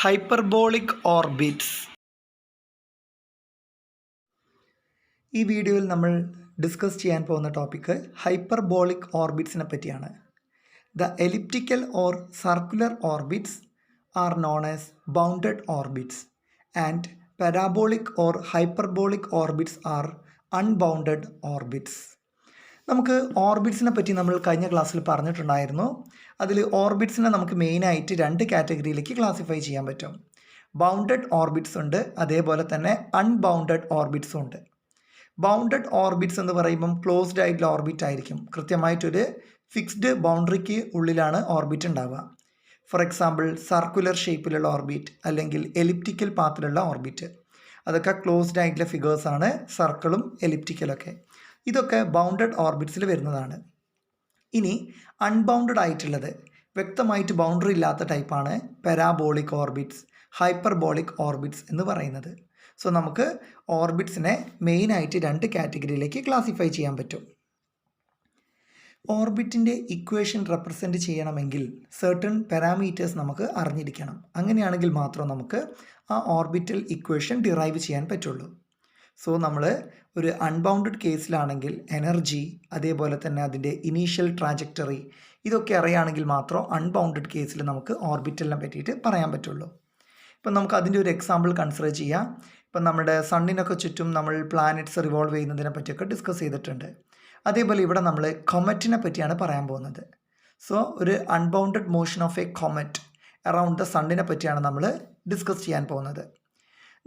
Hyperbolic orbits. ഈ വീഡിയോയിൽ നമ്മൾ ഡിസ്കസ് ചെയ്യാൻ പോകുന്ന ടോപ്പിക്ക് ഹൈപ്പർബോളിക് ഓർബിറ്റ്സിനെ പറ്റിയാണ്. The elliptical or circular orbits are known as bounded orbits and parabolic or hyperbolic orbits are unbounded orbits. നമുക്ക് ഓർബിറ്റ്സിനെ പറ്റി നമ്മൾ കഴിഞ്ഞ ക്ലാസ്സിൽ പറഞ്ഞിട്ടുണ്ടായിരുന്നു. അതിൽ ഓർബിറ്റ്സിനെ നമുക്ക് മെയിനായിട്ട് രണ്ട് കാറ്റഗറിയിലേക്ക് ക്ലാസിഫൈ ചെയ്യാൻ പറ്റും. ബൗണ്ടഡ് ഓർബിറ്റ്സ് ഉണ്ട്, അതേപോലെ തന്നെ അൺബൗണ്ടഡ് ഓർബിറ്റ്സും ഉണ്ട്. ബൗണ്ടഡ് ഓർബിറ്റ്സ് എന്ന് പറയുമ്പം ക്ലോസ്ഡ് ആയിട്ടുള്ള ഓർബിറ്റ് ആയിരിക്കും. കൃത്യമായിട്ടൊരു ഫിക്സ്ഡ് ബൗണ്ടറിക്ക് ഉള്ളിലാണ് ഓർബിറ്റ് ഉണ്ടാവുക. ഫോർ എക്സാമ്പിൾ സർക്കുലർ ഷേപ്പിലുള്ള ഓർബിറ്റ് അല്ലെങ്കിൽ എലിപ്റ്റിക്കൽ പാത്തിലുള്ള ഓർബിറ്റ്, അതൊക്കെ ക്ലോസ്ഡ് ആയിട്ടുള്ള ഫിഗേഴ്സാണ്, സർക്കിളും എലിപ്റ്റിക്കലൊക്കെ. ഇതൊക്കെ ബൗണ്ടഡ് ഓർബിറ്റ്സിൽ വരുന്നതാണ്. ഇനി അൺബൗണ്ടഡ് ആയിട്ടുള്ളത്, വ്യക്തമായിട്ട് ബൗണ്ടറി ഇല്ലാത്ത ടൈപ്പാണ് പാരാബോളിക് ഓർബിറ്റ്സ്, ഹൈപ്പർബോളിക് ഓർബിറ്റ്സ് എന്ന് പറയുന്നത്. സോ നമുക്ക് ഓർബിറ്റ്സിനെ മെയിനായിട്ട് രണ്ട് കാറ്റഗറിയിലേക്ക് ക്ലാസിഫൈ ചെയ്യാൻ പറ്റും. ഓർബിറ്റിൻ്റെ ഇക്വേഷൻ റെപ്രസെൻറ്റ് ചെയ്യണമെങ്കിൽ സർട്ടൺ പാരാമീറ്റേഴ്സ് നമുക്ക് അറിഞ്ഞിരിക്കണം. അങ്ങനെയാണെങ്കിൽ മാത്രം നമുക്ക് ആ ഓർബിറ്റൽ ഇക്വേഷൻ ഡിറൈവ് ചെയ്യാൻ പറ്റുള്ളൂ. സോ നമ്മൾ ഒരു അൺബൗണ്ടഡ് കേസിലാണെങ്കിൽ എനർജി, അതേപോലെ തന്നെ അതിൻ്റെ ഇനീഷ്യൽ ട്രാജക്ടറി, ഇതൊക്കെ അറിയുകയാണെങ്കിൽ മാത്രം അൺബൗണ്ടഡ് കേസിൽ നമുക്ക് ഓർബിറ്റലിനെ പറ്റിയിട്ട് പറയാൻ പറ്റുള്ളൂ. ഇപ്പം നമുക്ക് അതിൻ്റെ ഒരു എക്സാമ്പിൾ കൺസിഡർ ചെയ്യാം. ഇപ്പം നമ്മുടെ സണ്ണിനൊക്കെ ചുറ്റും നമ്മൾ പ്ലാനറ്റ്സ് റിവോൾവ് ചെയ്യുന്നതിനെ പറ്റിയൊക്കെ ഡിസ്കസ് ചെയ്തിട്ടുണ്ട്. അതേപോലെ ഇവിടെ നമ്മൾ കൊമറ്റിനെ പറ്റിയാണ് പറയാൻ പോകുന്നത്. സോ ഒരു unbounded motion of a comet around the സണ്ണിനെ പറ്റിയാണ് നമ്മൾ ഡിസ്കസ് ചെയ്യാൻ പോകുന്നത്.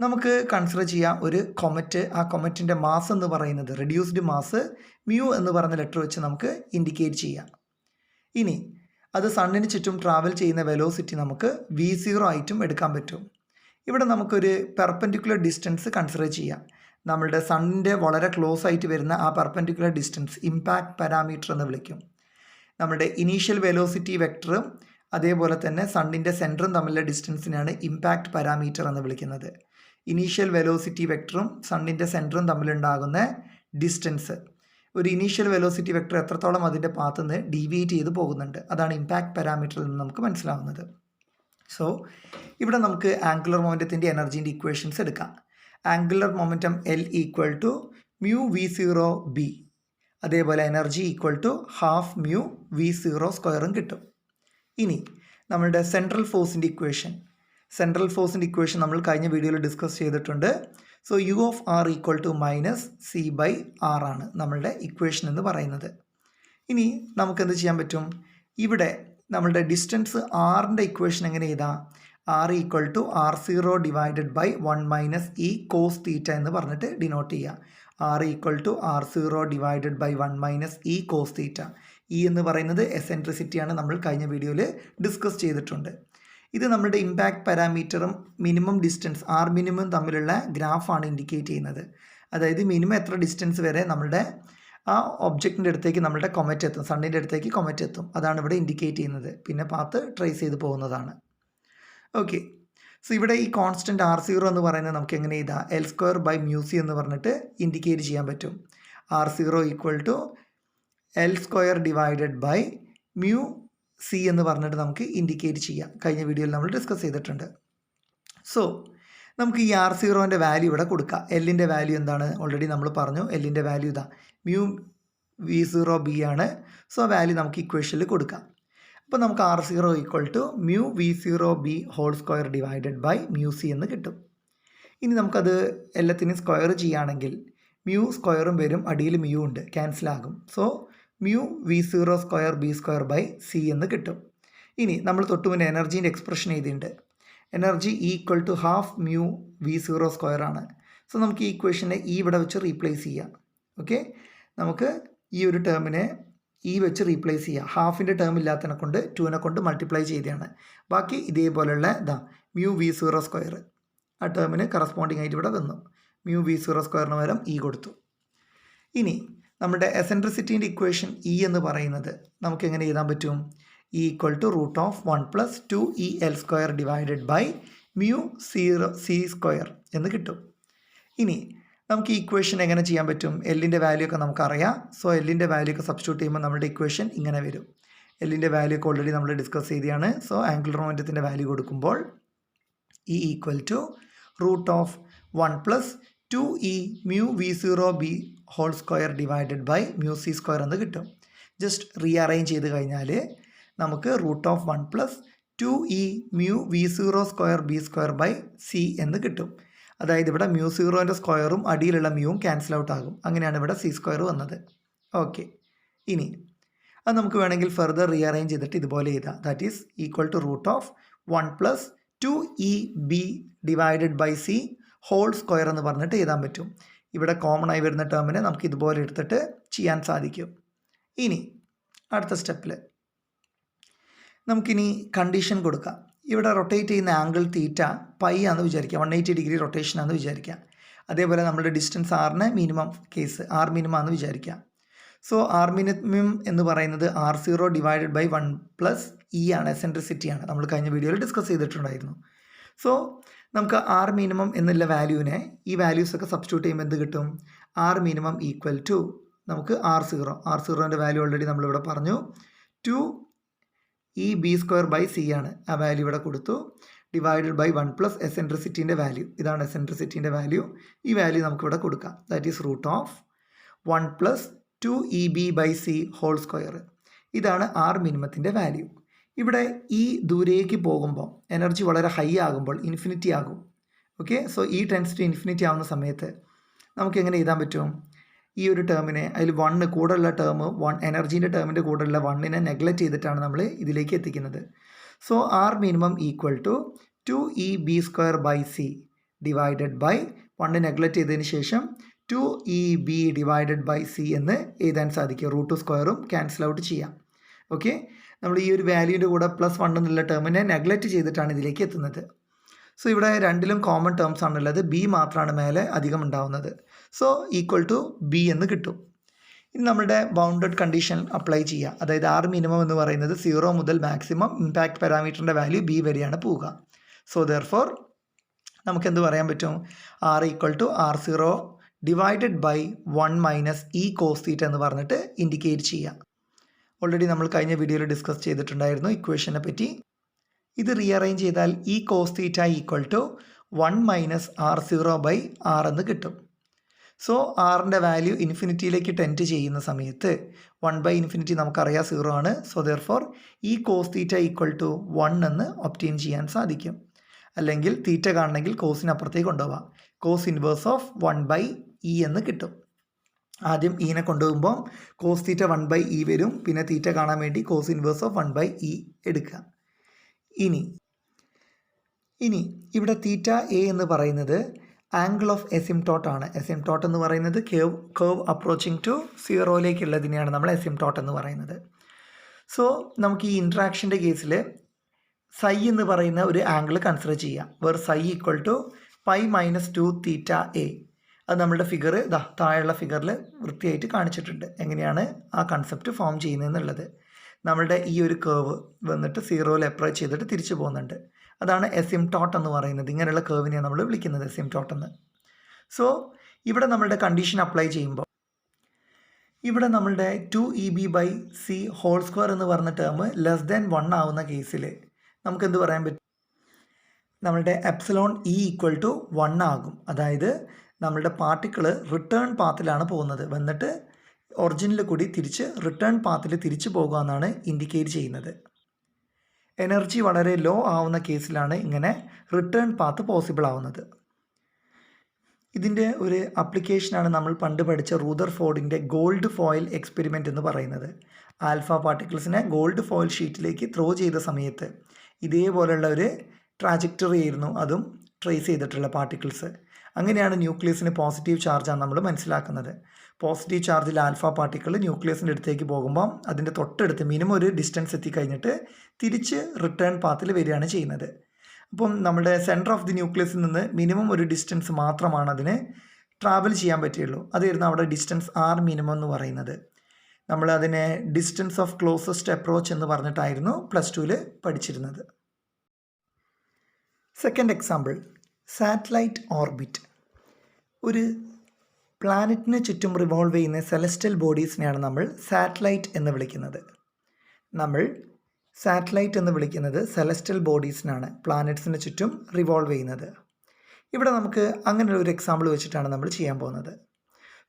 നമുക്ക് കൺസിഡർ ചെയ്യാം ഒരു കൊമറ്റ്. ആ കൊമറ്റിൻ്റെ മാസ് എന്ന് പറയുന്നത്, റെഡ്യൂസ്ഡ് മാസ് മ്യൂ എന്ന് പറയുന്ന ലെറ്റർ വെച്ച് നമുക്ക് ഇൻഡിക്കേറ്റ് ചെയ്യാം. ഇനി അത് സണ്ണിന് ചുറ്റും ട്രാവൽ ചെയ്യുന്ന വെലോസിറ്റി നമുക്ക് v0 ആയിട്ടും എടുക്കാൻ പറ്റും. ഇവിടെ നമുക്കൊരു പെർപെൻഡിക്കുലർ ഡിസ്റ്റൻസ് കൺസിഡർ ചെയ്യാം. നമ്മളുടെ സണ്ണിൻ്റെ വളരെ ക്ലോസ് ആയിട്ട് വരുന്ന ആ പെർപെൻഡിക്കുലർ ഡിസ്റ്റൻസ് ഇമ്പാക്റ്റ് പാരാമീറ്റർ എന്ന് വിളിക്കും. നമ്മുടെ ഇനീഷ്യൽ വെലോസിറ്റി വെക്ടറും അതേപോലെ തന്നെ സണ്ണിൻ്റെ സെൻറ്ററും തമ്മിലുള്ള ഡിസ്റ്റൻസിനാണ് ഇമ്പാക്റ്റ് പാരാമീറ്റർ എന്ന് വിളിക്കുന്നത്. ഇനീഷ്യൽ വെലോസിറ്റി വെക്ടറും സണ്ണിൻ്റെ സെൻറ്ററും തമ്മിലുണ്ടാകുന്ന ഡിസ്റ്റൻസ്, ഒരു ഇനീഷ്യൽ വെലോസിറ്റി വെക്ടർ എത്രത്തോളം അതിൻ്റെ പാത്ത് നിന്ന് ഡീവിയേറ്റ് ചെയ്ത് പോകുന്നുണ്ട്, അതാണ് ഇമ്പാക്റ്റ് പാരാമീറ്ററിൽ നിന്ന് നമുക്ക് മനസ്സിലാവുന്നത്. സോ ഇവിടെ നമുക്ക് ആംഗുലർ മൊമെൻറ്റത്തിൻ്റെ എനർജീൻ്റെ ഇക്വേഷൻസ് എടുക്കാം. Angular momentum L equal to mu v0b, അതേപോലെ energy equal to half mu v0 സ്ക്വയറും കിട്ടും. ഇനി നമ്മളുടെ സെൻട്രൽ ഫോഴ്സിൻ്റെ ഇക്വേഷൻ നമ്മൾ കഴിഞ്ഞ വീഡിയോയിൽ ഡിസ്കസ് ചെയ്തിട്ടുണ്ട്. So U of R equal to minus C by R ആണ് നമ്മളുടെ ഇക്വേഷൻ എന്ന് പറയുന്നത്. ഇനി നമുക്കെന്ത് ചെയ്യാൻ പറ്റും? ഇവിടെ നമ്മളുടെ ഡിസ്റ്റൻസ് ആറിൻ്റെ ഇക്വേഷൻ എങ്ങനെ എഴുതാം? R equal to r0 divided by 1 minus E cos theta എന്ന് പറഞ്ഞിട്ട് ഡിനോട്ട് ചെയ്യുക. R equal to r0 divided by 1 minus E cos theta. E എന്ന് പറയുന്നത് എസെൻട്രിസിറ്റിയാണ്, നമ്മൾ കഴിഞ്ഞ വീഡിയോയിൽ ഡിസ്കസ് ചെയ്തിട്ടുണ്ട്. ഇത് നമ്മുടെ ഇമ്പാക്റ്റ് പാരാമീറ്ററും മിനിമം ഡിസ്റ്റൻസ് ആർ മിനിമം തമ്മിലുള്ള ഗ്രാഫാണ് ഇൻഡിക്കേറ്റ് ചെയ്യുന്നത്. അതായത് മിനിമം എത്ര ഡിസ്റ്റൻസ് വരെ നമ്മളുടെ ആ ഒബ്ജക്റ്റിൻ്റെ അടുത്തേക്ക് നമ്മളുടെ കൊമറ്റ് എത്തും, സണ്ണിൻ്റെ അടുത്തേക്ക് കൊമറ്റ് എത്തും, അതാണ് ഇവിടെ ഇൻഡിക്കേറ്റ് ചെയ്യുന്നത്. പിന്നെ പാത്ത് ട്രേസ് ചെയ്ത് പോകുന്നതാണ്. ഓക്കെ, സോ ഇവിടെ ഈ കോൺസ്റ്റൻറ്റ് r0 എന്ന് പറയുന്നത് നമുക്ക് എങ്ങനെ എഴുതാം? L സ്ക്വയർ ബൈ മ്യൂസി എന്ന് പറഞ്ഞിട്ട് ഇൻഡിക്കേറ്റ് ചെയ്യാൻ പറ്റും. r0 equal to L square divided by mu C എന്ന് പറഞ്ഞിട്ട് നമുക്ക് ഇൻഡിക്കേറ്റ് ചെയ്യാം. കഴിഞ്ഞ വീഡിയോയിൽ നമ്മൾ ഡിസ്കസ് ചെയ്തിട്ടുണ്ട്. സോ നമുക്ക് ഈ r0ൻ്റെ വാല്യൂ ഇവിടെ കൊടുക്കാം. എല്ലിൻ്റെ വാല്യൂ എന്താണ്? ഓൾറെഡി നമ്മൾ പറഞ്ഞു, എല്ലിൻ്റെ വാല്യൂ ഇതാ മ്യൂ v0b ആണ്. സോ വാല്യൂ നമുക്ക് ഇക്വേഷനിൽ കൊടുക്കാം. അപ്പോൾ നമുക്ക് r0 equal to mu v0b whole square divided by mu C എന്ന് കിട്ടും. ഇനി നമുക്കത് എല്ലാത്തിനും സ്ക്വയർ ചെയ്യുകയാണെങ്കിൽ മ്യൂ സ്ക്വയറും വരും, അടിയിൽ മ്യൂ ഉണ്ട്, ക്യാൻസലാകും. So mu v0 square B square by C എന്ന് കിട്ടും. ഇനി നമ്മൾ തൊട്ട് മുന്നേ എനർജീൻ്റെ എക്സ്പ്രഷൻ എഴുതിയിട്ടുണ്ട്. Energy equal to half mu v0 square ആണ്. സോ നമുക്ക് ഈ ഇക്വേഷനെ ഈ ഇവിടെ വെച്ച് റീപ്ലേസ് ചെയ്യാം. ഓക്കെ, നമുക്ക് ഈ ഒരു ടേമിനെ ഈ വെച്ച് റീപ്ലേസ് ചെയ്യാം. ഹാഫിൻ്റെ ടേം ഇല്ലാത്തതിനെ കൊണ്ട് 2നെ കൊണ്ട് മൾട്ടിപ്ലൈ ചെയ്തതാണ്. ബാക്കി ഇതേപോലെയുള്ള മ്യൂ v0 സ്ക്വയർ ആ ടേമിന് കറസ്പോണ്ടിങ് ആയിട്ട് ഇവിടെ വന്നു. മ്യൂ v0 സ്ക്വയറിന് പകരം ഇ കൊടുത്തു. ഇനി നമ്മുടെ എസെൻട്രിസിറ്റീൻ്റെ ഇക്വേഷൻ ഇ എന്ന് പറയുന്നത് നമുക്ക് എങ്ങനെ എഴുതാൻ പറ്റും? E equal to root of 1 plus 2EL square divided by mu C square എന്ന് കിട്ടും. ഇനി നമുക്ക് ഈ ഇക്വേഷൻ എങ്ങനെ ചെയ്യാൻ പറ്റും? എല്ലിൻ്റെ വാല്യൂ ഒക്കെ നമുക്കറിയാം. സോ എല്ലിൻ്റെ വാല്യൂ ഒക്കെ സബ്സ്റ്റിറ്റ്യൂട്ട് ചെയ്യുമ്പോൾ നമ്മുടെ ഇക്വേഷൻ ഇങ്ങനെ വരും. എല്ലിൻ്റെ വാല്യൂ ഒക്കെ ഓൾറെഡി നമ്മൾ ഡിസ്കസ് ചെയ്തതാണ്. സോ ആംഗുലർ മൊമെൻറ്റത്തിൻ്റെ വാല്യൂ കൊടുക്കുമ്പോൾ E equal to root of 1 plus 2e mu v0b whole square divided by mu c square എന്ന് കിട്ടും. ജസ്റ്റ് റീഅറേഞ്ച് ചെയ്ത് കഴിഞ്ഞാൽ നമുക്ക് root of 1 plus 2e mu v0 square B square by c എന്ന് കിട്ടും. അതായത് ഇവിടെ mu 0ൻ്റെ സ്ക്വയറും അടിയിലുള്ള മ്യൂവും ക്യാൻസൽ ഔട്ട് ആകും. അങ്ങനെയാണ് ഇവിടെ c സ്ക്വയർ വന്നത്. ഓക്കെ, ഇനി അത് നമുക്ക് വേണമെങ്കിൽ ഫെർദർ റീഅറേഞ്ച് ചെയ്തിട്ട് ഇതുപോലെ എഴുതാം. That is equal to root of 1 plus 2e b divided by c whole square എന്ന് പറഞ്ഞിട്ട് എഴുതാൻ പറ്റും. ഇവിടെ കോമൺ ആയി വരുന്ന ടേമിനെ നമുക്ക് ഇതുപോലെ എടുത്തിട്ട് ചെയ്യാൻ സാധിക്കും. ഇനി അടുത്ത സ്റ്റെപ്പിൽ നമുക്കിനി കണ്ടീഷൻ കൊടുക്കാം. ഇവിടെ റൊട്ടേറ്റ് ചെയ്യുന്ന ആംഗിൾ തീറ്റ പൈ ആണെന്ന് വിചാരിക്കുക, 180 ഡിഗ്രി റൊട്ടേഷൻ ആണെന്ന് വിചാരിക്കുക. അതേപോലെ നമ്മുടെ ഡിസ്റ്റൻസ് ആറിന് മിനിമം കേസ് ആർ മിനിമം ആണെന്ന് വിചാരിക്കുക. സോ ആർ മിനിമം എന്ന് പറയുന്നത് r0 divided by 1 plus E ആണ്, എസെൻട്രിസിറ്റിയാണ്. നമ്മൾ കഴിഞ്ഞ വീഡിയോയിൽ ഡിസ്കസ് ചെയ്തിട്ടുണ്ടായിരുന്നു. സോ നമുക്ക് ആർ മിനിമം എന്നുള്ള വാല്യൂവിനെ ഈ വാല്യൂസൊക്കെ സബ്സ്റ്റിറ്റ്യൂട്ട് ചെയ്യുമ്പോൾ എന്ത് കിട്ടും? ആർ മിനിമം ഈക്വൽ ടു നമുക്ക് r0ൻ്റെ വാല്യൂ ഓൾറെഡി നമ്മളിവിടെ പറഞ്ഞു 2e b square by c ആണ്. ആ വാല്യൂ ഇവിടെ കൊടുത്തു. ഡിവൈഡഡ് ബൈ 1 പ്ലസ് എസെൻട്രിസിറ്റീൻ്റെ വാല്യൂ, ഇതാണ് എസെൻട്രിസിറ്റീൻ്റെ വാല്യൂ. ഈ വാല്യൂ നമുക്കിവിടെ കൊടുക്കാം. That is root of 1 plus 2eb by c whole square. ഇതാണ് ആർ മിനിമത്തിൻ്റെ വാല്യൂ. ഇവിടെ ഈ ദൂരേക്ക് പോകുമ്പോൾ എനർജി വളരെ ഹൈ ആകുമ്പോൾ ഇൻഫിനിറ്റി ആകും. ഓക്കെ, സോ ഈ ടെൻസ് ടു ഇൻഫിനിറ്റി ആവുന്ന സമയത്ത് നമുക്ക് എങ്ങനെ എഴുതാൻ പറ്റും? ഈ ഒരു ടേമിനെ അതിൽ 1 കൂടെയുള്ള ടേം എനർജീൻ്റെ ടേമിൻ്റെ കൂടെയുള്ള 1നെ നെഗ്ലക്റ്റ് ചെയ്തിട്ടാണ് നമ്മൾ ഇതിലേക്ക് എത്തിക്കുന്നത്. So R minimum equal to 2e b square by c divided by 1 neglect ചെയ്തതിന് ശേഷം 2e b divided by c എന്ന് എഴുതാൻ സാധിക്കും. റൂട്ട് സ്ക്വയറും ക്യാൻസൽ ഔട്ട് ചെയ്യാം. ഓക്കെ, നമ്മൾ ഈ ഒരു വാല്യൂൻ്റെ കൂടെ +1 എന്നുള്ള ടേമിനെ നെഗ്ലക്റ്റ് ചെയ്തിട്ടാണ് ഇതിലേക്ക് എത്തുന്നത്. സോ ഇവിടെ രണ്ടിലും കോമൺ ടേംസ് ആണുള്ളത്. ബി മാത്രമാണ് മേലെ അധികം ഉണ്ടാവുന്നത്. സോ ഈക്വൽ ടു ബി എന്ന് കിട്ടും. ഇനി നമ്മളുടെ ബൗണ്ടഡ് കണ്ടീഷൻ അപ്ലൈ ചെയ്യുക. അതായത് ആർ മിനിമം എന്ന് പറയുന്നത് 0 മുതൽ മാക്സിമം ഇമ്പാക്റ്റ് പാരാമീറ്ററിൻ്റെ വാല്യൂ ബി വരെയാണ് പോവുക. സോ ദെർഫോർ നമുക്ക് എന്ത് പറയാൻ പറ്റും? R equal to r0 divided by 1 minus E cos theta എന്ന് പറഞ്ഞിട്ട് ഇൻഡിക്കേറ്റ് ചെയ്യുക. ഓൾറെഡി നമ്മൾ കഴിഞ്ഞ വീഡിയോയിൽ ഡിസ്കസ് ചെയ്തിട്ടുണ്ടായിരുന്നു ഇക്വേഷനെ പറ്റി. ഇത് റീഅറേഞ്ച് ചെയ്താൽ E cos theta equal to 1 minus r0 by R എന്ന് കിട്ടും. സോ ആറിൻ്റെ വാല്യൂ ഇൻഫിനിറ്റിയിലേക്ക് ടെൻറ്റ് ചെയ്യുന്ന സമയത്ത് 1 ബൈ ഇൻഫിനിറ്റി നമുക്കറിയാം 0 ആണ്. സോ ദെർഫോർ ഈ കോസ് തീറ്റ ഈക്വൽ ടു 1 എന്ന് ഒബ്റ്റെയിൻ ചെയ്യാൻ സാധിക്കും. അല്ലെങ്കിൽ തീറ്റ കാണണമെങ്കിൽ കോസിനപ്പുറത്തേക്ക് കൊണ്ടുപോകാം. Cos inverse of 1 by E എന്ന് കിട്ടും. ആദ്യം ഈനെ കൊണ്ടുപോകുമ്പോൾ കോസ് തീറ്റ 1 ബൈ ഇ വരും. പിന്നെ തീറ്റ കാണാൻ വേണ്ടി cos inverse of 1 by E എടുക്കുക. ഇനി ഇവിടെ തീറ്റ എ എന്ന് പറയുന്നത് ആംഗിൾ ഓഫ് എസിംപ്ടോട്ട് ആണ്. എസിംപ്ടോട്ട് എന്ന് പറയുന്നത് കേവ് അപ്രോച്ചിങ് ടു 0ലേക്കുള്ളതിനെയാണ് നമ്മൾ എസിംപ്ടോട്ട് എന്ന് പറയുന്നത്. സോ നമുക്ക് ഈ ഇൻട്രാക്ഷൻ്റെ കേസിൽ സൈ എന്ന് പറയുന്ന ഒരു ആംഗിൾ കൺസിഡർ ചെയ്യാം. Where psi equal to pi minus 2 theta A. അത് നമ്മളുടെ ഫിഗർ താഴെയുള്ള ഫിഗറിൽ വൃത്തിയായിട്ട് കാണിച്ചിട്ടുണ്ട് എങ്ങനെയാണ് ആ കൺസെപ്റ്റ് ഫോം ചെയ്യുന്നതെന്നുള്ളത്. നമ്മളുടെ ഈ ഒരു കേവ് വന്നിട്ട് 0ൽ അപ്രോച്ച് ചെയ്തിട്ട് തിരിച്ചു പോകുന്നുണ്ട്. അതാണ് എസിംപ്ടോട്ട് എന്ന് പറയുന്നത്. ഇങ്ങനെയുള്ള കേവിനെയാണ് നമ്മൾ വിളിക്കുന്നത് എസിംപ്ടോട്ട് എന്ന്. സോ ഇവിടെ നമ്മളുടെ കണ്ടീഷൻ അപ്ലൈ ചെയ്യുമ്പോൾ ഇവിടെ നമ്മളുടെ 2e b by c whole square എന്ന് പറഞ്ഞ ടേം ലെസ് ദാൻ 1 ആവുന്ന കേസിൽ നമുക്ക് എന്ത് പറയാൻ പറ്റും? നമ്മളുടെ എപ്സിലോൺ ഇ ഈക്വൽ ടു 1 ആകും. അതായത് നമ്മളുടെ പാർട്ടിക്കിൾ റിട്ടേൺ പാത്തിലാണ് പോകുന്നത്. വന്നിട്ട് ഒറിജിനിൽ കൂടി തിരിച്ച് റിട്ടേൺ പാത്തിൽ തിരിച്ചു പോകുക എന്നാണ് ഇൻഡിക്കേറ്റ് ചെയ്യുന്നത്. എനർജി വളരെ ലോ ആവുന്ന കേസിലാണ് ഇങ്ങനെ റിട്ടേൺ പാത്ത് പോസിബിൾ ആവുന്നത്. ഇതിൻ്റെ ഒരു ആപ്ലിക്കേഷനാണ് നമ്മൾ പണ്ട് പഠിച്ച റൂദർഫോർഡിൻ്റെ ഗോൾഡ് ഫോയിൽ എക്സ്പെരിമെൻ്റ് എന്ന് പറയുന്നത്. ആൽഫ പാർട്ടിക്കിൾസിനെ ഗോൾഡ് ഫോയിൽ ഷീറ്റിലേക്ക് ത്രോ ചെയ്ത സമയത്ത് ഇതേപോലെയുള്ള ഒരു ട്രാജക്ടറി ആയിരുന്നു അതും ട്രേസ് ചെയ്തിട്ടുള്ള പാർട്ടിക്കിൾസ്. അങ്ങനെയാണ് ന്യൂക്ലിയസിന് പോസിറ്റീവ് ചാർജാണ് നമ്മൾ മനസ്സിലാക്കുന്നത്. പോസിറ്റീവ് ചാർജിൽ ആൽഫ പാർട്ടിക്കിൾ ന്യൂക്ലിയസിൻ്റെ അടുത്തേക്ക് പോകുമ്പം അതിൻ്റെ തൊട്ടടുത്ത് മിനിമം ഒരു ഡിസ്റ്റൻസ് എത്തിക്കഴിഞ്ഞിട്ട് തിരിച്ച് റിട്ടേൺ പാത്തിൽ വരികയാണ് ചെയ്യുന്നത്. അപ്പം നമ്മുടെ സെൻറ്റർ ഓഫ് ദി ന്യൂക്ലിയസിൽ നിന്ന് മിനിമം ഒരു ഡിസ്റ്റൻസ് മാത്രമാണ് അതിന് ട്രാവൽ ചെയ്യാൻ പറ്റുള്ളൂ. അതായിരുന്നു അവിടെ ഡിസ്റ്റൻസ് ആർ മിനിമം എന്ന് പറയുന്നത്. നമ്മൾ അതിനെ ഡിസ്റ്റൻസ് ഓഫ് ക്ലോസസ്റ്റ് അപ്രോച്ച് എന്ന് പറഞ്ഞിട്ടായിരുന്നു +2 പഠിച്ചിരുന്നത്. Second example, satellite orbit. ഒരു പ്ലാനറ്റിന് ചുറ്റും റിവോൾവ് ചെയ്യുന്ന സെലസ്റ്റൽ ബോഡീസിനെയാണ് നമ്മൾ സാറ്റലൈറ്റ് എന്ന് വിളിക്കുന്നത്. നമ്മൾ സാറ്റലൈറ്റ് എന്ന് വിളിക്കുന്നത് സെലസ്റ്റൽ ബോഡീസിനാണ്, പ്ലാനറ്റ്സിന് ചുറ്റും റിവോൾവ് ചെയ്യുന്നത്. ഇവിടെ നമുക്ക് അങ്ങനെയുള്ള ഒരു എക്സാമ്പിൾ വെച്ചിട്ടാണ് നമ്മൾ ചെയ്യാൻ പോകുന്നത്.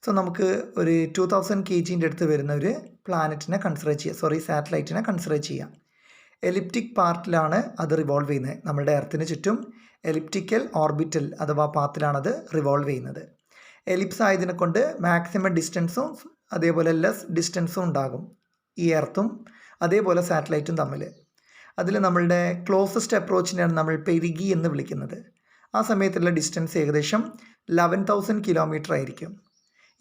സോ നമുക്ക് ഒരു 2000 kg അടുത്ത് വരുന്ന ഒരു പ്ലാനറ്റിനെ കൺസിഡർ ചെയ്യാം, സാറ്റലൈറ്റിനെ കൺസിഡർ ചെയ്യാം. എലിപ്റ്റിക് പാർട്ടിലാണ് അത് റിവോൾവ് ചെയ്യുന്നത്. നമ്മുടെ എർത്തിന് ചുറ്റും എലിപ്റ്റിക്കൽ ഓർബിറ്റൽ അഥവാ പാത്തിലാണത് റിവോൾവ് ചെയ്യുന്നത്. എലിപ്സ് ആയതിനെ കൊണ്ട് മാക്സിമം ഡിസ്റ്റൻസും അതേപോലെ ലെസ് ഡിസ്റ്റൻസും ഉണ്ടാകും ഈ എർത്തും അതേപോലെ സാറ്റലൈറ്റും തമ്മിൽ. അതിൽ നമ്മളുടെ ക്ലോസസ്റ്റ് അപ്രോച്ചിനെയാണ് നമ്മൾ പെരിഗി എന്ന് വിളിക്കുന്നത്. ആ സമയത്തുള്ള ഡിസ്റ്റൻസ് ഏകദേശം 11,000 കിലോമീറ്റർ ആയിരിക്കും.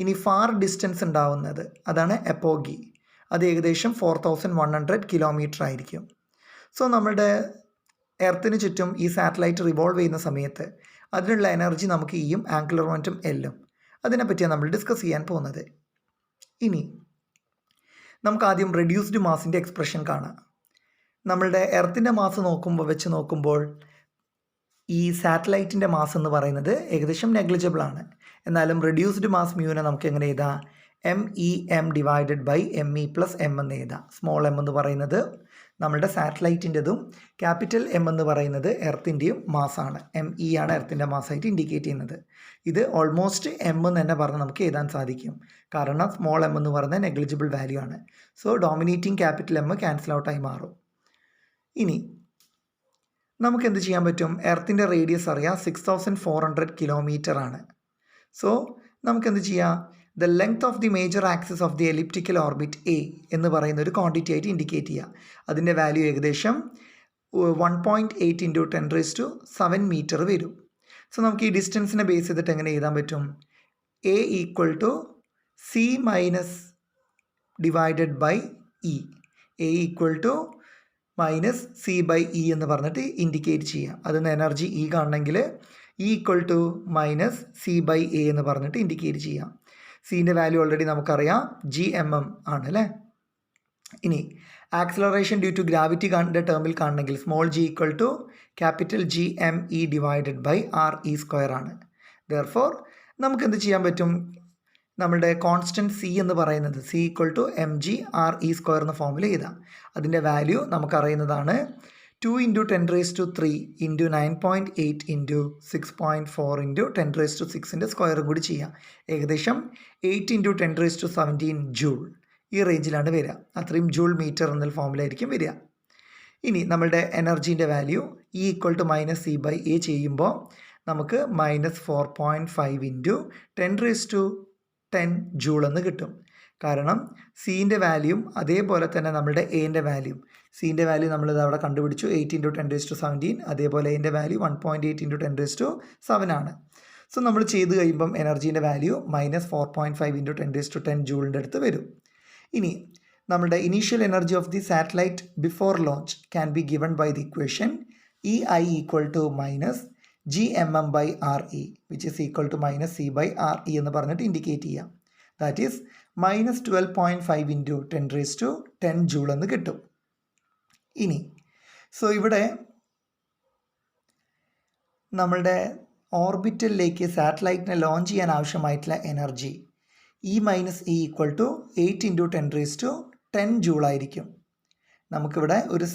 ഇനി ഫാർ ഡിസ്റ്റൻസ് ഉണ്ടാവുന്നത് അതാണ് എപ്പോഗി, അത് ഏകദേശം 4,100 കിലോമീറ്റർ ആയിരിക്കും. സോ നമ്മളുടെ എർത്തിന് ചുറ്റും ഈ സാറ്റലൈറ്റ് റിവോൾവ് ചെയ്യുന്ന സമയത്ത് അതിനുള്ള എനർജി നമുക്ക് ഇയും ആംഗുലർ മൊമെൻറ്റം എല്ലും, അതിനെപ്പറ്റിയാണ് നമ്മൾ ഡിസ്കസ് ചെയ്യാൻ പോകുന്നത്. ഇനി നമുക്ക് ആദ്യം റെഡ്യൂസ്ഡ് മാസിൻ്റെ എക്സ്പ്രഷൻ കാണാം. നമ്മളുടെ എർത്തിൻ്റെ മാസ് വെച്ച് നോക്കുമ്പോൾ ഈ സാറ്റലൈറ്റിൻ്റെ മാസ് എന്ന് പറയുന്നത് ഏകദേശം നെഗ്ലിജിബിൾ ആണ്. എന്നാലും റെഡ്യൂസ്ഡ് മാസ് മ്യൂനെ നമുക്ക് എങ്ങനെ എഴുതാം? MEM divided by ME plus M എന്ന് എഴുതാം. സ്മോൾ m എന്ന് പറയുന്നത് നമ്മളുടെ സാറ്റലൈറ്റിൻ്റെതും ക്യാപിറ്റൽ M എന്ന് പറയുന്നത് എർത്തിൻ്റെയും മാസാണ്. ME ആണ് എർത്തിൻ്റെ മാസമായിട്ട് ഇൻഡിക്കേറ്റ് ചെയ്യുന്നത്. ഇത് ഓൾമോസ്റ്റ് M എന്ന് തന്നെ പറഞ്ഞ് നമുക്ക് എഴുതാൻ സാധിക്കും, കാരണം സ്മോൾ m എന്ന് പറയുന്നത് നെഗ്ലിജിബിൾ വാല്യൂ ആണ്. So dominating capital M cancel ഔട്ടായി മാറും. ഇനി നമുക്ക് എന്ത് ചെയ്യാൻ പറ്റും? എർത്തിൻ്റെ റേഡിയസ് അറിയാം, 6,400 കിലോമീറ്റർ ആണ്. സോ നമുക്ക് എന്ത് ചെയ്യാം? The length of the major axis of the elliptical orbit A എന്ന് പറയുന്ന ഒരു ക്വാണ്ടിറ്റി ആയിട്ട് ഇൻഡിക്കേറ്റ് ചെയ്യുക. അതിൻ്റെ വാല്യൂ ഏകദേശം 1.8 × 10⁷ മീറ്റർ വരും. സോ നമുക്ക് ഈ ഡിസ്റ്റൻസിനെ ബേസ് ചെയ്തിട്ട് എങ്ങനെ എഴുതാൻ പറ്റും? A = C - divided by E. A = -C/E എന്ന് പറഞ്ഞിട്ട് ഇൻഡിക്കേറ്റ് ചെയ്യാം. അതിന് എനർജി E കാണണമെങ്കിൽ E = -C/A എന്ന് പറഞ്ഞിട്ട് ഇൻഡിക്കേറ്റ് ചെയ്യാം. സീൻ്റെ വാല്യൂ ഓൾറെഡി നമുക്കറിയാം, gmm ആണ് അല്ലേ. ഇനി ആക്സിലറേഷൻ ഡ്യൂ ടു ഗ്രാവിറ്റി ടേമിൽ കാണണമെങ്കിൽ small g = GME divided by RE² ആണ്. ദെർഫോർ നമുക്ക് എന്ത് ചെയ്യാൻ പറ്റും? നമ്മളുടെ കോൺസ്റ്റൻറ്റ് C എന്ന് പറയുന്നത് C = mg/RE² എന്ന ഫോമിൽ എഴുതാം. അതിൻ്റെ വാല്യൂ നമുക്കറിയുന്നതാണ് 2 × 10⁻³ × 9.8 × 6.4 × 10⁻⁶ സ്ക്വയറും കൂടി ചെയ്യാം. ഏകദേശം 8 × 10⁻17 ജൂൾ ഈ റേഞ്ചിലാണ് വരിക. അത്രയും ജൂൾ മീറ്റർ എന്ന ഫോമിലായിരിക്കും വരിക. ഇനി നമ്മളുടെ എനർജീൻ്റെ വാല്യൂ E = -C/A ചെയ്യുമ്പോൾ നമുക്ക് -4.5 × 1010 ജൂൾ എന്ന് കിട്ടും. കാരണം സീൻ്റെ വാല്യൂം അതേപോലെ തന്നെ നമ്മളുടെ എൻ്റെ വാല്യൂം, സീൻ്റെ വാല്യൂ നമ്മളിത് അവിടെ കണ്ടുപിടിച്ചു 8 × 10⁻17, അതേപോലെ എൻ്റെ വാല്യൂ 1.8 × 10⁻7 ആണ്. സോ നമ്മൾ ചെയ്ത് കഴിയുമ്പം എനർജീൻ്റെ വാല്യൂ -4.5 × 10⁻10 ജൂളിൻ്റെ അടുത്ത് വരും. ഇനി നമ്മുടെ initial energy of the satellite before launch can be given by the equation EI = -GMM/RE which is equal to -C/RE എന്ന് പറഞ്ഞിട്ട് ഇൻഡിക്കേറ്റ് ചെയ്യാം. ദാറ്റ് ഈസ് -12.5 × 10⁻10 ജൂൾ എന്ന് കിട്ടും. ഇനി സോ ഇവിടെ നമ്മളുടെ ഓർബിറ്റലിലേക്ക് സാറ്റലൈറ്റിനെ ലോഞ്ച് ചെയ്യാൻ ആവശ്യമായിട്ടുള്ള എനർജി E - E = 8 × 1010 ജൂൾ ആയിരിക്കും. നമുക്കിവിടെ ഒരു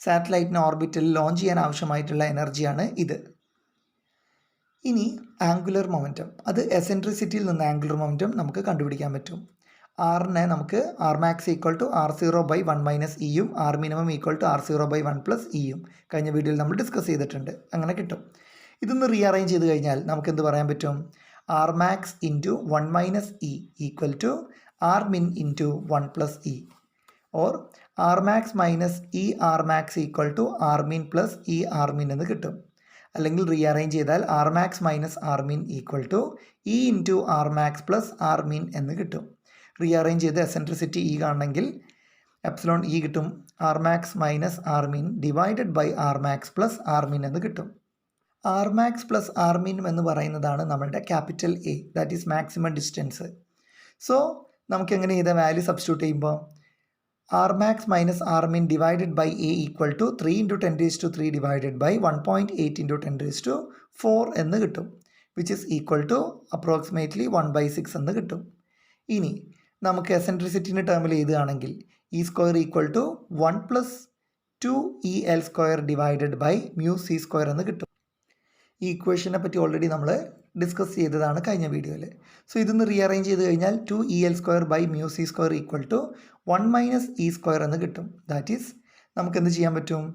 സാറ്റലൈറ്റിനെ ഓർബിറ്റലിൽ ലോഞ്ച് ചെയ്യാൻ ആവശ്യമായിട്ടുള്ള എനർജിയാണ് ഇത്. ഇനി ആംഗുലർ മൊമെൻറ്റം, അത് എസെൻട്രിസിറ്റിയിൽ നിന്ന് ആംഗുലർ മൊമെൻറ്റം നമുക്ക് കണ്ടുപിടിക്കാൻ പറ്റും. ആറിനെ നമുക്ക് Rmax = R0/1 - E യും Rmin = R0/1 + E യും കഴിഞ്ഞ വീഡിയോയിൽ നമ്മൾ ഡിസ്കസ് ചെയ്തിട്ടുണ്ട്. അങ്ങനെ കിട്ടും. ഇതൊന്ന് റീഅറേഞ്ച് ചെയ്ത് കഴിഞ്ഞാൽ നമുക്ക് എന്ത് പറയാൻ പറ്റും? Rmax × 1 - E = Rmin × 1 + E or Rmax - E_Rmax = Rmin + E_Rmin എന്ന് കിട്ടും. അല്ലെങ്കിൽ റീഅറേഞ്ച് ചെയ്താൽ Rmax - Rmin = E × Rmax + Rmin എന്ന് കിട്ടും. റീഅറേഞ്ച് ചെയ്ത് എസെൻട്രിസിറ്റി E കാണണമെങ്കിൽ ε E കിട്ടും. Rmax - Rmin divided by Rmax + Rmin എന്ന് കിട്ടും. Rmax + Rmin എന്ന് പറയുന്നതാണ് നമ്മളുടെ capital A, that is maximum distance. So നമുക്ക് എങ്ങനെ ചെയ്ത വാല്യൂ സബ്സ്റ്റിറ്റ്യൂട്ട് ചെയ്യുമ്പോൾ Rmax - Rmin divided by A = 3 × 10⁻³ divided by 1.8 × 10⁻4 എന്ന് കിട്ടും, which is equal to approximately 1/6 എന്ന് കിട്ടും. ഇനി നമുക്ക് എസെൻട്രിസിറ്റിൻ്റെ ടേമിൽ എഴുതുകയാണെങ്കിൽ E square equal to 1 plus 2EL square divided by mu C square എന്ന് കിട്ടും. ഈ ഇക്വേഷനെ പറ്റി ഓൾറെഡി നമ്മൾ ഡിസ്കസ് ചെയ്തതാണ് കഴിഞ്ഞ വീഡിയോയിൽ. സോ ഇതൊന്ന് റീഅറേഞ്ച് ചെയ്ത് കഴിഞ്ഞാൽ 2EL square by mu C square equal to 1 minus E square എന്ന് കിട്ടും. ദാറ്റ് ഈസ് നമുക്ക് എന്ത് ചെയ്യാൻ പറ്റും?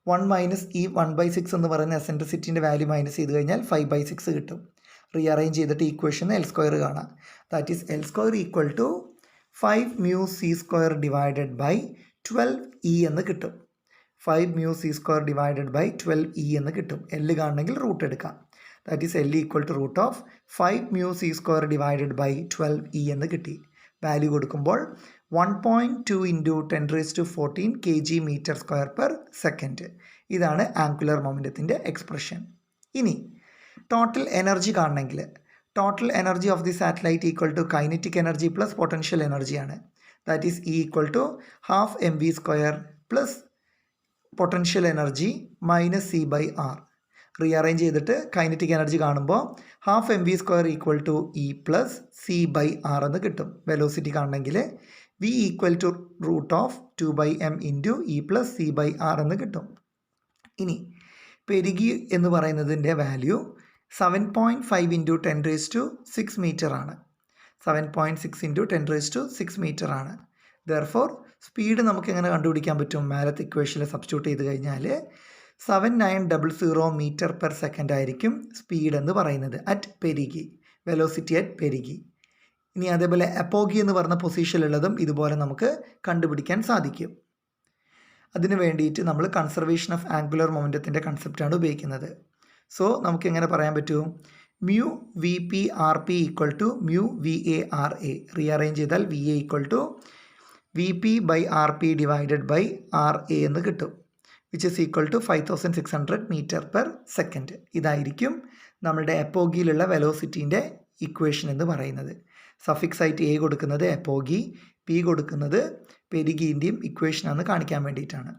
1 മൈനസ് ഈ 1/6 എന്ന് പറയുന്ന എസെൻട്രിസിറ്റിൻ്റെ വാല്യൂ മൈനസ് ചെയ്ത് കഴിഞ്ഞാൽ 5/6 കിട്ടും. റീഅറേഞ്ച് ചെയ്തിട്ട് ഈക്വേഷൻ എൽ സ്ക്വയർ കാണാം. That is L square equal to 5 mu C square divided by 12E എന്ന് കിട്ടും. 5 mu C square divided by 12E എന്ന് കിട്ടും. എൽ കാണണമെങ്കിൽ റൂട്ട് എടുക്കാം. That is L equal to root of 5 mu C square divided by 12E എന്ന് കിട്ടി. Value കൊടുക്കുമ്പോൾ 1.2 into 10⁻14 kg metre square per second. ഇതാണ് ആംഗുലർ മൊമെൻറ്റത്തിൻ്റെ എക്സ്പ്രഷൻ. ഇനി ടോട്ടൽ എനർജി കാണണമെങ്കിൽ total energy of the satellite equal to kinetic energy plus potential എനർജിയാണ്. That is E equal to half mv square plus potential energy minus C by R. Rearrange ചെയ്തിട്ട് kinetic energy കാണുമ്പോൾ half mv square equal to E plus C by R എന്ന് കിട്ടും. Velocity കാണണമെങ്കിൽ V equal to root of 2/m into E plus C by R എന്ന് കിട്ടും. ഇനി പെരുകി എന്ന് പറയുന്നതിൻ്റെ വാല്യൂ 7.5 ഇൻറ്റു 10⁻6 മീറ്റർ ആണ്. 7.6 ഇൻറ്റു 10⁻6 മീറ്റർ ആണ്. ദെർഫോർ സ്പീഡ് നമുക്ക് എങ്ങനെ കണ്ടുപിടിക്കാൻ പറ്റും? മാലത്ത് ഇക്വേഷനിൽ സബ്സ്റ്റിറ്റ്യൂട്ട് ചെയ്ത് കഴിഞ്ഞാൽ 7900 മീറ്റർ പെർ സെക്കൻഡ് ആയിരിക്കും സ്പീഡ് എന്ന് പറയുന്നത് അറ്റ് പെരിഗി, വെലോസിറ്റി അറ്റ് പെരിഗി. ഇനി അതേപോലെ അപ്പോഗി എന്ന് പറഞ്ഞ പൊസിഷനിലുള്ളതും ഇതുപോലെ നമുക്ക് കണ്ടുപിടിക്കാൻ സാധിക്കും. അതിന് വേണ്ടിയിട്ട് നമ്മൾ കൺസർവേഷൻ ഓഫ് ആംഗുലർ മൊമെൻറ്റത്തിൻ്റെ കൺസെപ്റ്റാണ് ഉപയോഗിക്കുന്നത്. സോ നമുക്ക് എങ്ങനെ പറയാൻ പറ്റും? Mu V P R P equal to mu V A R A. Rearrange ചെയ്താൽ V A equal to V P by R P divided by R A എന്ന് കിട്ടും. Which is equal to 5600 metre per second. ഇതായിരിക്കും നമ്മളുടെ എപ്പോഗിയിലുള്ള വെലോസിറ്റീൻ്റെ equation എന്ന് പറയുന്നത്. Suffix ആയിട്ട് A കൊടുക്കുന്നത് എപ്പോഗി, P കൊടുക്കുന്നത് പെരിഗീൻ്റെയും ഇക്വേഷനാണെന്ന് കാണിക്കാൻ വേണ്ടിയിട്ടാണ്.